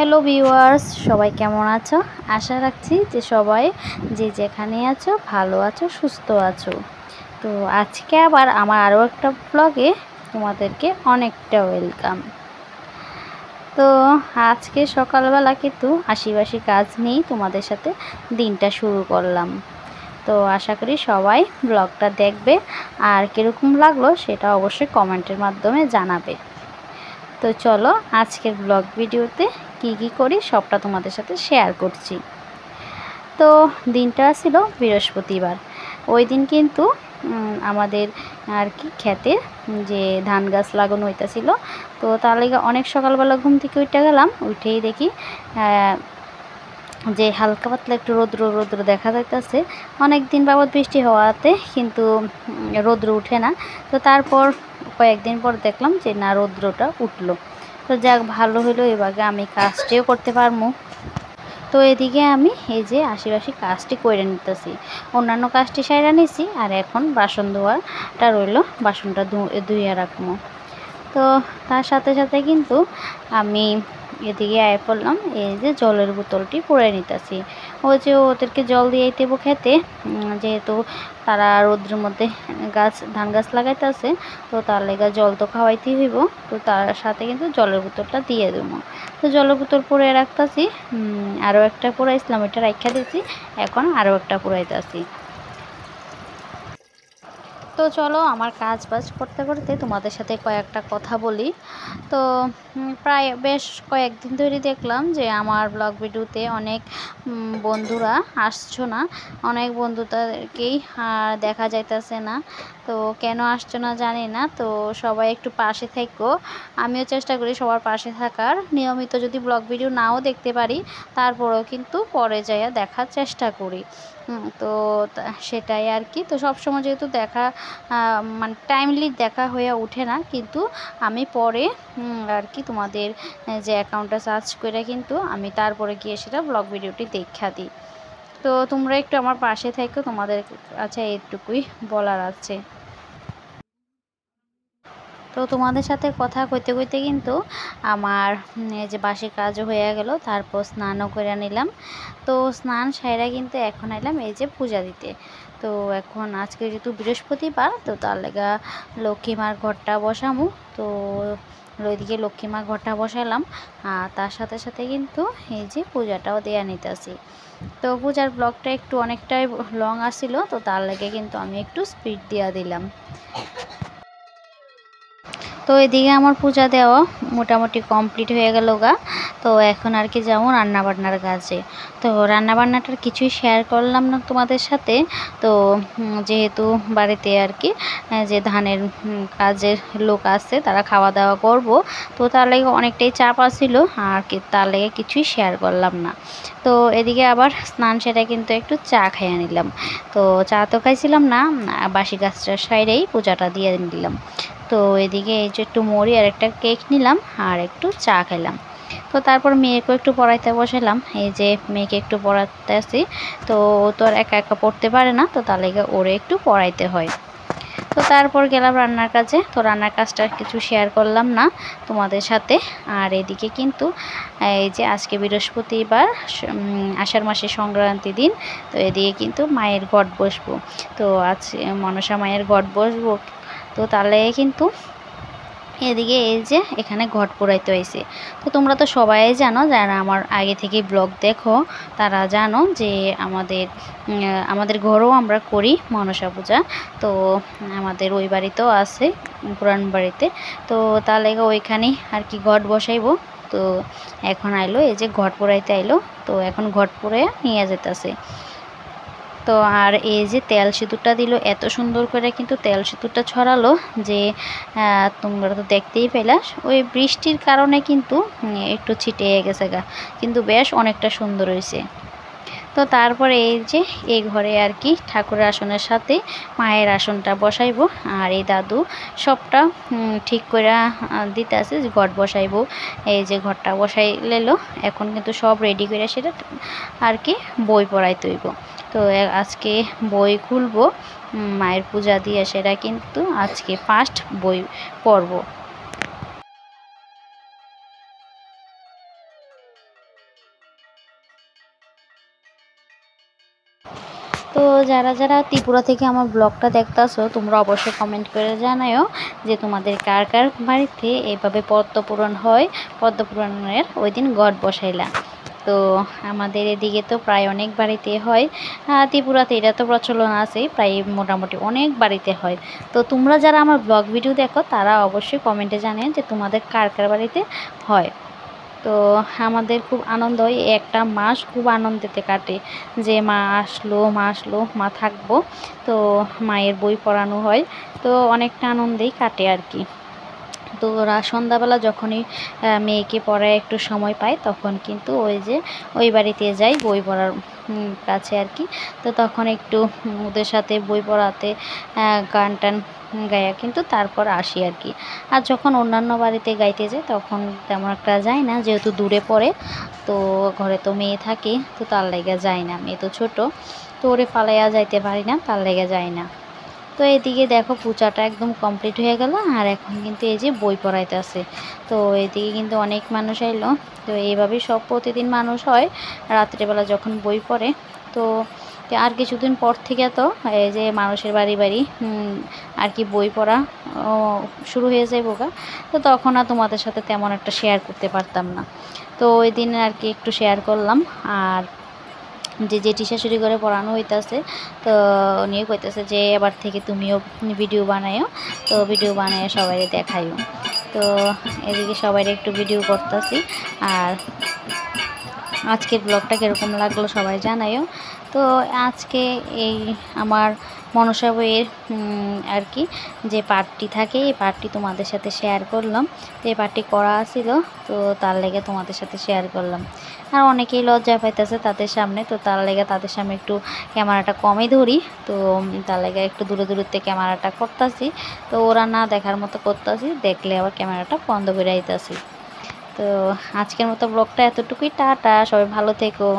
Hello viewers, সবাই কেমন আছো? আশা রাখছি যে সবাই যে যেখানে আছো ভালো আছো, সুস্থ আছো। তো আজকে আবার আমার আরও একটা ব্লগে তোমাদেরকে অনেকটা ওয়েলকাম। তো আজকে সকালবেলা কিন্তু আশিবাসী কাজ নিয়েই তোমাদের সাথে দিনটা শুরু করলাম। তো আশা করি সবাই ব্লগটা দেখবে, আর কীরকম লাগলো সেটা অবশ্যই কমেন্টের মাধ্যমে জানাবে। তো চলো আজকের ব্লগ ভিডিওতে কি করি সবটা তোমাদের সাথে শেয়ার করছি। তো দিনটা ছিল বৃহস্পতিবার। ওই দিন কিন্তু আমাদের আর কি ক্ষেতে যে ধান গাছ লাগানো হইতেছিল। তো তার লেগে অনেক সকালবেলা ঘুম থেকে উঠে গেলাম। উঠেই দেখি যে হালকা পাতলা একটু রৌদ্র দেখা যাইতেছে। অনেক দিন বাবদ বৃষ্টি হওয়াতে কিন্তু রৌদ্র উঠে না। তো তারপর কয়েকদিন পর দেখলাম যে না, রৌদ্রটা উঠলো। তো যাক, ভালো হলো, এবারে আমি কাজটিও করতে পারবো। তো এদিকে আমি এই যে আশেপাশে কাজটি করে নিতেছি, অন্যান্য কাজটি সাইরা নিছি, আর এখন বাসন ধোয়াটা রইলো, বাসনটা ধুইয়া রাখবো। তো তার সাথে সাথে কিন্তু আমি এদিকে আয় পড়লাম, এই যে জলের বোতলটি পরে নিতেছি। ওই যে ওদেরকে জল দিয়ে দেবো খেতে, যেহেতু তারা রোদ্রের মধ্যে ধান গাছ লাগাইতেছে। তো তার লেগে জল তো খাওয়াইতেই হইব। তো তার সাথে কিন্তু জলের বোতলটা দিয়ে দেবো। তো জলের বোতল পরে রাখতেছি, আরও একটা পুরাইছিলাম, এটা রাখা দিয়েছি, এখন আরও একটা পুরাইতেছি। তো চলো আমার কাজ বাজ করতে করতে তোমাদের সাথে কয়েকটা কথা বলি। তো প্রায় বেশ কয়েকদিন ধরে দেখলাম যে আমার ব্লগ ভিডিওতে অনেক বন্ধুরা আসছো না, অনেক বন্ধুদেরকেই দেখা যাইতেছে না। তো কেন আসছো না জানি না। তো সবাই একটু পাশে থেকো, আমিও চেষ্টা করি সবার পাশে থাকার। নিয়মিত যদি ব্লগ ভিডিও নাও দেখতে পারি, তারপরেও কিন্তু পরে যাইয়া দেখার চেষ্টা করি। তো সেটাই আর কি। তো সবসময় যেহেতু দেখা মানে টাইমলি দেখা হয়ে ওঠে না, কিন্তু আমি পরে আর কি তোমাদের যে অ্যাকাউন্টটা সার্চ করে কিন্তু আমি তারপরে গিয়ে সেটা ব্লগ ভিডিওটি দেখা দিই। তো তোমরা একটু আমার পাশে থেকো, তোমাদের কাছে এইটুকুই বলার আছে। তো তোমাদের সাথে কথা কইতে কইতে কিন্তু আমার এই যে বাসি কাজও হয়ে গেল, তারপর স্নানও করে নিলাম। তো স্নান সাইরা কিন্তু এখন এলাম এই যে পূজা দিতে। তো এখন আজকে যেহেতু বৃহস্পতিবার, তো তার লেগা লক্ষ্মীমার ঘরটা বসামু। তো ওইদিকে লক্ষ্মীমার ঘরটা বসালাম, আর তার সাথে সাথে কিন্তু এই যে পূজাটাও দেয়া নিতেছি। তো পূজার ব্লগটা একটু অনেকটাই লং আসছিল, তো তার লেগে কিন্তু আমি একটু স্পিড দিয়া দিলাম। তো এদিকে আমার পূজা দেওয়া মোটামুটি কমপ্লিট হয়ে গেল গা। তো এখন আর কি যাবো রান্নাবান্নার কাজে। তো রান্নাবান্নাটার কিছুই শেয়ার করলাম না তোমাদের সাথে। তো যেহেতু বাড়িতে আর কি যে ধানের কাজের লোক আছে, তারা খাওয়া দাওয়া করব, তো তার লেগে অনেকটাই চাপ আসছিল, আর কি তার লেগে কিছুই শেয়ার করলাম না। তো এদিকে আবার স্নান সেরে কিন্তু একটু চা খাইয়ে নিলাম। তো চা তো খাইছিলাম না, বাসি গাছটার সাইডেই পূজাটা দিয়ে নিলাম। তো এদিকে এই যে একটু মুড়ি আর একটা কেক নিলাম, আর একটু চা খেলাম। তো তারপর মেয়েকেও একটু পড়াইতে বসালাম, এই যে মেয়েকে একটু পড়াতে আসি। তো ও তো আর একা একা পড়তে পারে না, তো তার লেগে ওরে একটু পড়াইতে হয়। তো তারপর গেলাম রান্নার কাজে। তো রান্নার কাজটা কিছু শেয়ার করলাম না তোমাদের সাথে। আর এদিকে কিন্তু এই যে আজকে বৃহস্পতিবার, আষাঢ় মাসের সংক্রান্তি দিন। তো এদিকে কিন্তু মায়ের ঘট বসবো। তো আজ মনসা মায়ের ঘট বসবো। তো তাহলে কিন্তু এদিকে এই যে এখানে ঘট পোড়াইতে হয়েছে। তো তোমরা তো সবাই জানো, যারা আমার আগে থেকে ব্লগ দেখো তারা জানো যে আমাদের ঘরেও আমরা করি মনসা পূজা। তো আমাদের ওই বাড়িতেও আছে, পুরান বাড়িতে। তো তার লেগে ওইখানেই আর কি ঘট বসাইবো। তো এখন আইলো এই যে ঘট পোড়াইতে আইলো। তো এখন ঘট পোড়াইয়া নিয়ে যেতেছে। তো আর এই যে তেল সিঁদুরটা দিল, এত সুন্দর করে কিন্তু তেল সিঁদুরটা ছড়ালো যে তোমরা তো দেখতেই পেলা। ওই বৃষ্টির কারণে কিন্তু একটু ছিটিয়ে গেছে গা, কিন্তু বেশ অনেকটা সুন্দর হয়েছে। তো তারপরে এই যে এই ঘরে আর কি ঠাকুরের আসনের সাথে মায়ের আসনটা বসাইবো, আর এই দাদু সবটা ঠিক করে দিতে আছে যে ঘট বসাইবো। এই যে ঘরটা বসাই লেলো, এখন কিন্তু সব রেডি করে সেটা আর কি বই পড়াইতে হইব। তো আজকে বই খুলবো মায়ের পূজা দিয়ে, সেটা কিন্তু আজকে ফার্স্ট বই পড়ব। তো যারা যারা ত্রিপুরা থেকে আমার ব্লগটা দেখতেছো তোমরা অবশ্যই কমেন্ট করে জানাও যে তোমাদের কার কার বাড়িতে এইভাবে পদ্ম পূরণ হয়, পদ্ম পূরণের ওই দিন ঘট বসাইলা। তো আমাদের এদিকে তো প্রায় অনেক বাড়িতে হয়, ত্রিপুরাতে এটা তো প্রচলন আছে, প্রায় মোটামুটি অনেক বাড়িতে হয়। তো তোমরা যারা আমার ব্লগ ভিডিও দেখো তারা অবশ্যই কমেন্টে জানেন যে তোমাদের কার কার বাড়িতে হয়। তো আমাদের খুব আনন্দ হয়, একটা মাস খুব আনন্দেতে কাটে যে মা আসলো মা আসলো মা থাকবো। তো মায়ের বই পড়ানো হয়, তো অনেকটা আনন্দেই কাটে আর কি। তো ওরা সন্ধ্যাবেলা যখনই মেয়েকে পড়ায় একটু সময় পায় তখন কিন্তু ওই যে ওই বাড়িতে যাই বই পড়ার কাছে আর কি। তো তখন একটু ওদের সাথে বই পড়াতে গান টান গায়া কিন্তু তারপর আসি আর কি। আর যখন অন্যান্য বাড়িতে গাইতে যায় তখন তেমন একটা যায় না, যেহেতু দূরে পড়ে। তো ঘরে তো মেয়ে থাকে, তো তার লেগে যায় না, মেয়ে তো ছোট, তো ওরে ফালাইয়া যাইতে পারি না, তার লেগে যায় না। তো এদিকে দেখো পূজাটা একদম কমপ্লিট হয়ে গেল, আর এখন কিন্তু এই যে বই পড়াইতেছে। তো এদিকে কিন্তু অনেক মানুষ আইলো। তো এইভাবেই সব প্রতিদিন মানুষ হয় রাত্রেবেলা যখন বই পড়ে। তো আর কিছুদিন পর থেকে তো এই যে মানুষের বাড়ি বাড়ি আর কি বই পড়া শুরু হয়ে যায় বোকা। তো তখন আর তোমাদের সাথে তেমন একটা শেয়ার করতে পারতাম না। তো ওই দিন আর কি একটু শেয়ার করলাম। আর যে জেঠি শাশুড়ি করে পড়ানো হইতাছে, তো উনিও কইতেছে যে এবার থেকে তুমিও ভিডিও বানাইও, তো ভিডিও বানায় সবাই দেখাইও। তো এদিকে সবাই একটু ভিডিও করতেছি। আর আজকের ব্লগটা কীরকম লাগলো সবাই জানাইও। তো আজকে এই আমার মনসা বইয়ের আর কি যে পার্টটি থাকে এই পার্টটি তোমাদের সাথে শেয়ার করলাম। তো এই পার্টটি করা ছিল, তো তার লেগে তোমাদের সাথে শেয়ার করলাম। আর অনেকেই লজ্জা পাইতেছে তাদের সামনে, তো তার লেগে তাদের সামনে একটু ক্যামেরাটা কমই ধরি। তো তার লেগে একটু দূরে দূরত্বে ক্যামেরাটা করতেছি, তো ওরা না দেখার মতো করতেছি, দেখলে আবার ক্যামেরাটা বন্ধ করে আইতাছি। তো আজকের মতো ব্লগটা এতটুকুই, টাটা, সবাই ভালো থেকো।